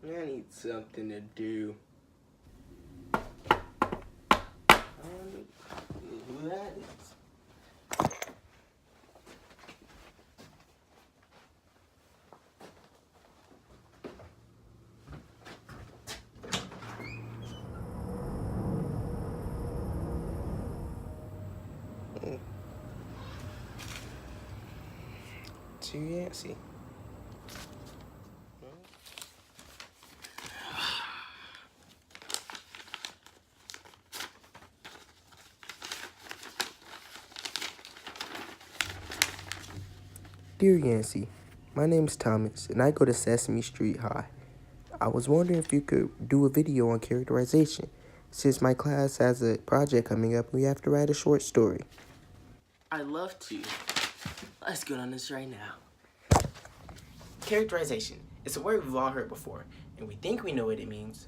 I need something to do. Who that is? Too Yancy. Dear Yancy, my name is Thomas, and I go to Sesame Street High. I was wondering if you could do a video on characterization, since my class has a project coming up and we have to write a short story. I'd love to. Let's get on this right now. Characterization. It's a word we've all heard before, and we think we know what it means,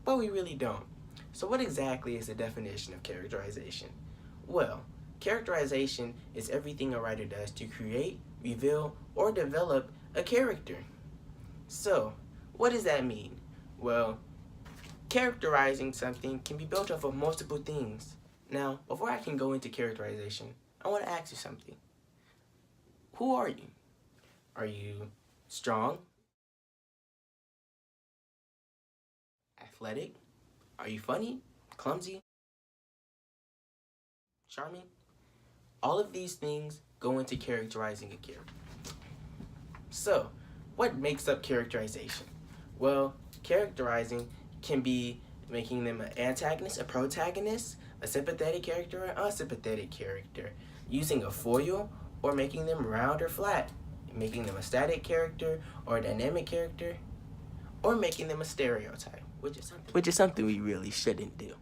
but we really don't. So what exactly is the definition of characterization? Well, characterization is everything a writer does to create, reveal, or develop a character. So, what does that mean? Well, characterizing something can be built off of multiple things. Now, before I can go into characterization, I want to ask you something. Who are you? Are you strong? Athletic? Are you funny? Clumsy? Charming? All of these things go into characterizing a character. So, what makes up characterization? Well, characterizing can be making them an antagonist, a protagonist, a sympathetic character, or an unsympathetic character, using a foil, or making them round or flat, making them a static character or a dynamic character, or making them a stereotype, which is something we really shouldn't do.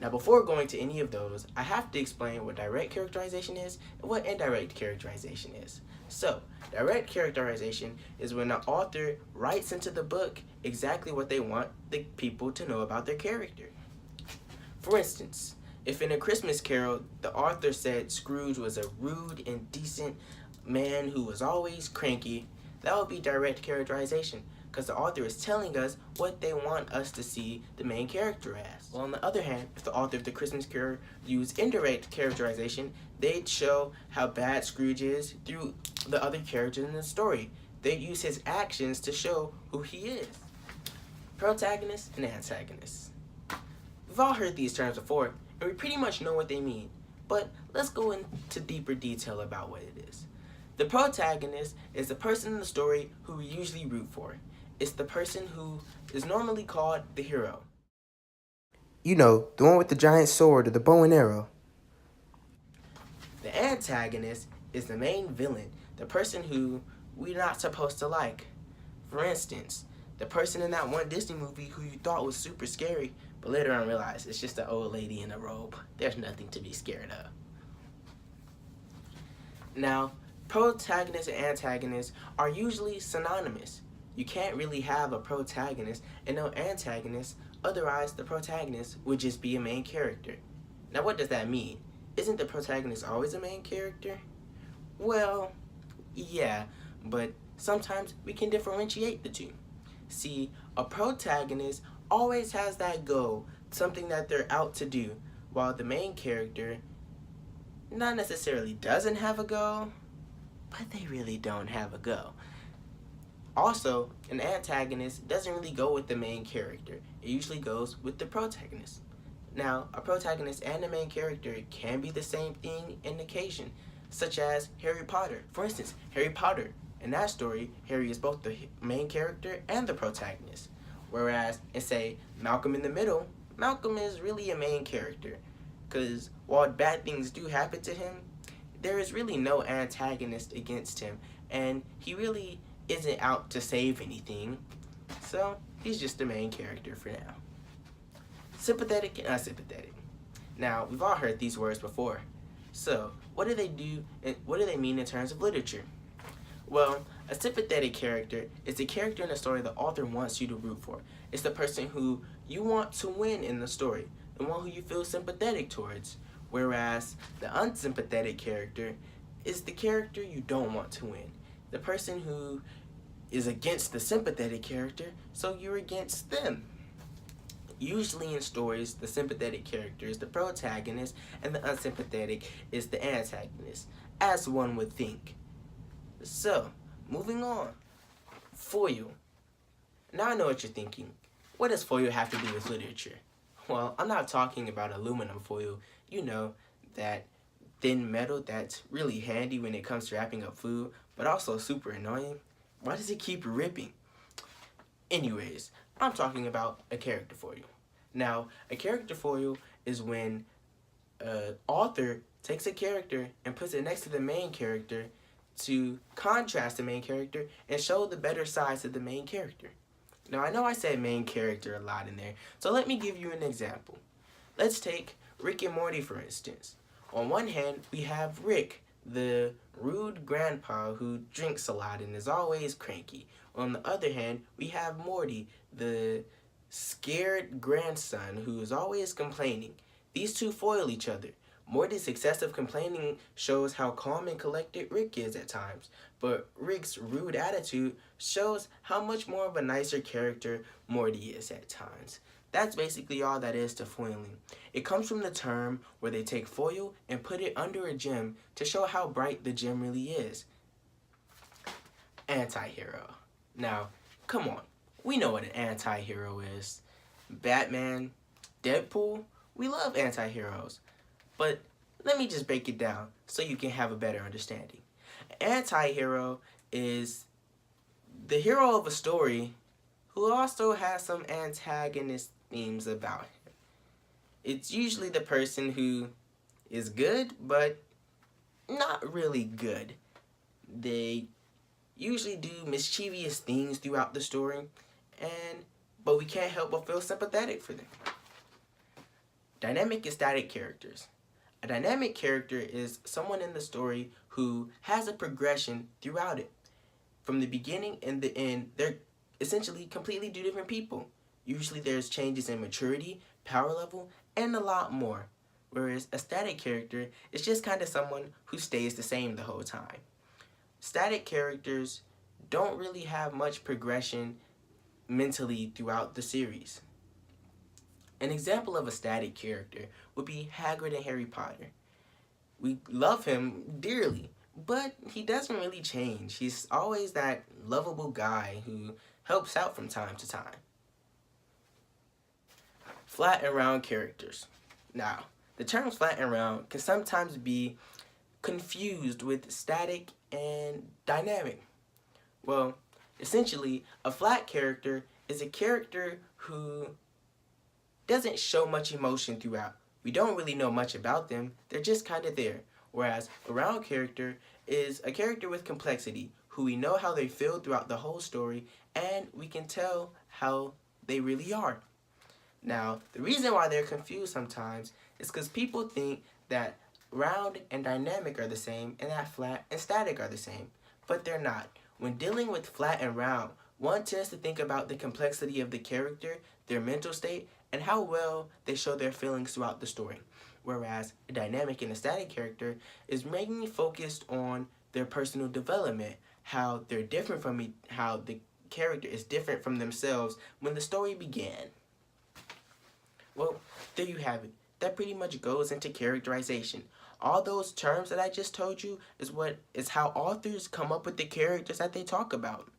Now, before going to any of those, I have to explain what direct characterization is and what indirect characterization is. So, direct characterization is when the author writes into the book exactly what they want the people to know about their character. For instance, if in A Christmas Carol, the author said Scrooge was a rude, indecent man who was always cranky, that would be direct characterization, because the author is telling us what they want us to see the main character as. Well, on the other hand, if the author of The Christmas Carol used indirect characterization, they'd show how bad Scrooge is through the other characters in the story. They'd use his actions to show who he is. Protagonist and antagonist. We've all heard these terms before, and we pretty much know what they mean, but let's go into deeper detail about what it is. The protagonist is the person in the story who we usually root for. It's the person who is normally called the hero. You know, the one with the giant sword or the bow and arrow. The antagonist is the main villain, the person who we're not supposed to like. For instance, the person in that one Disney movie who you thought was super scary, but later on realized it's just an old lady in a robe. There's nothing to be scared of. Now, protagonists and antagonists are usually synonymous. You can't really have a protagonist and no antagonist, otherwise the protagonist would just be a main character. Now, what does that mean? Isn't the protagonist always a main character? Well, yeah, but sometimes we can differentiate the two. See, a protagonist always has that goal, something that they're out to do, while the main character not necessarily doesn't have a goal, but they really don't have a goal. Also, an antagonist doesn't really go with the main character. It usually goes with the protagonist. Now, a protagonist and a main character can be the same thing in occasion, such as Harry Potter. For instance, Harry Potter. In that story, Harry is both the main character and the protagonist. Whereas, in say, Malcolm in the Middle, Malcolm is really a main character. Because while bad things do happen to him, there is really no antagonist against him, and he really isn't out to save anything, so he's just the main character for now. Sympathetic and unsympathetic. Now, we've all heard these words before. So, what do they do and what do they mean in terms of literature? Well, a sympathetic character is the character in a story the author wants you to root for. It's the person who you want to win in the story, the one who you feel sympathetic towards. Whereas the unsympathetic character is the character you don't want to win. The person who is against the sympathetic character, so you're against them. Usually in stories, the sympathetic character is the protagonist and the unsympathetic is the antagonist, as one would think. So, moving on. Foil. Now I know what you're thinking. What does foil have to do with literature? Well, I'm not talking about aluminum foil. You know, that thin metal that's really handy when it comes to wrapping up food, but also super annoying. Why does it keep ripping? Anyways, I'm talking about a character foil. Now, a character foil is when an author takes a character and puts it next to the main character to contrast the main character and show the better sides of the main character. Now, I know I said main character a lot in there, so let me give you an example. Let's take Rick and Morty, for instance. On one hand, we have Rick, the rude grandpa who drinks a lot and is always cranky. On the other hand, we have Morty, the scared grandson who is always complaining. These two foil each other. Morty's excessive complaining shows how calm and collected Rick is at times, but Rick's rude attitude shows how much more of a nicer character Morty is at times. That's basically all that is to foiling. It comes from the term where they take foil and put it under a gem to show how bright the gem really is. Anti-hero. Now, come on. We know what an anti-hero is. Batman, Deadpool, we love anti-heroes. But let me just break it down so you can have a better understanding. An anti-hero is the hero of a story who also has some antagonist themes about him. It's usually the person who is good, but not really good. They usually do mischievous things throughout the story, but we can't help but feel sympathetic for them. Dynamic and static characters. A dynamic character is someone in the story who has a progression throughout it. From the beginning and the end, they're essentially completely two different people. Usually there's changes in maturity, power level, and a lot more. Whereas a static character is just kind of someone who stays the same the whole time. Static characters don't really have much progression mentally throughout the series. An example of a static character would be Hagrid in Harry Potter. We love him dearly, but he doesn't really change. He's always that lovable guy who helps out from time to time. Flat and round characters. Now, the terms flat and round can sometimes be confused with static and dynamic. Well, essentially, a flat character is a character who doesn't show much emotion throughout. We don't really know much about them, they're just kind of there. Whereas a round character is a character with complexity, who we know how they feel throughout the whole story, and we can tell how they really are. Now, the reason why they're confused sometimes is because people think that round and dynamic are the same, and that flat and static are the same, but they're not. When dealing with flat and round, one tends to think about the complexity of the character, their mental state, and how well they show their feelings throughout the story. Whereas a dynamic and a static character is mainly focused on their personal development, how they're different from how the character is different from themselves when the story began. Well, there you have it. That pretty much goes into characterization. All those terms that I just told you is how authors come up with the characters that they talk about.